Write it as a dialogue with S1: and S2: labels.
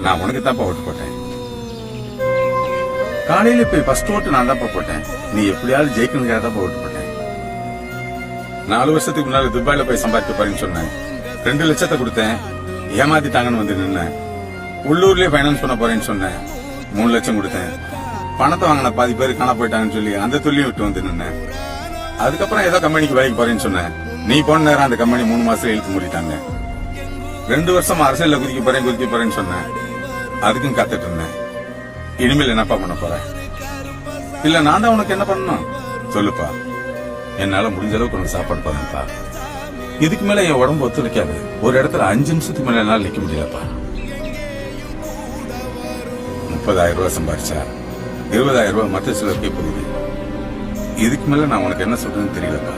S1: நான் உனக்கு தான்ப்பா ஓட்டு போட்டேன். காலையில போய் ஃபர்ஸ்ட் ஓட்டு நான் தான்ப்பா போட்டேன். நீ எப்படியாவது ஜெயிக்கணுங்கிறத தான்ப்பா ஓட்டு போட்டேன். 4 வருஷத்துக்கு முன்னாடி துபாயில போய் சம்பாதிக்க போறேன்னு சொன்னேன். 2 லட்சத்தை கொடுத்தேன், ஏமாத்திட்டாங்கன்னு வந்து நின்னேன். உள்ளூர்லயே பைனான்ஸ் பண்ண போறேன்னு சொன்னேன், 3 லட்சம் கொடுத்தேன். பணத்தை வாங்கின பாதி பேர் காண போயிட்டாங்கன்னு சொல்லி அந்த தொழிலையும் விட்டு வந்து நின்னேன். அதுக்கப்புறம் ஏதோ கம்பெனிக்கு வேலைக்கு போறேன்னு சொன்னேன். நீ போன நேரம் அந்த கம்பெனி 3 மாசத்துல இழுத்து மூடிட்டாங்க. 2 வருஷமா அரசியல்ல குதிக்க போறேன்னு சொன்னேன். அதுக்கும் காத்துட்டு இருந்தேன். இனிமேல் என்னப்பா பண்ண போற? இல்ல நான் தான் உனக்கு என்ன பண்ணணும் சொல்லுப்பா. என்னால முடிஞ்ச அளவுக்கு உனக்கு சாப்பாடு போறேன்ப்பா. இதுக்கு மேல என் உடம்பு ஒத்துழைக்காது. ஒரு இடத்துல 5 நிமிஷத்துக்கு மேல என்னால நிக்க முடியலப்பா. 30,000 ரூபாய் சம்பாரிச்சா 20,000 ரூபாய் மத்த செலவுக்கே போகுது. இதுக்கு மேல நான் உனக்கு என்ன சொல்றேன்னு தெரியலப்பா.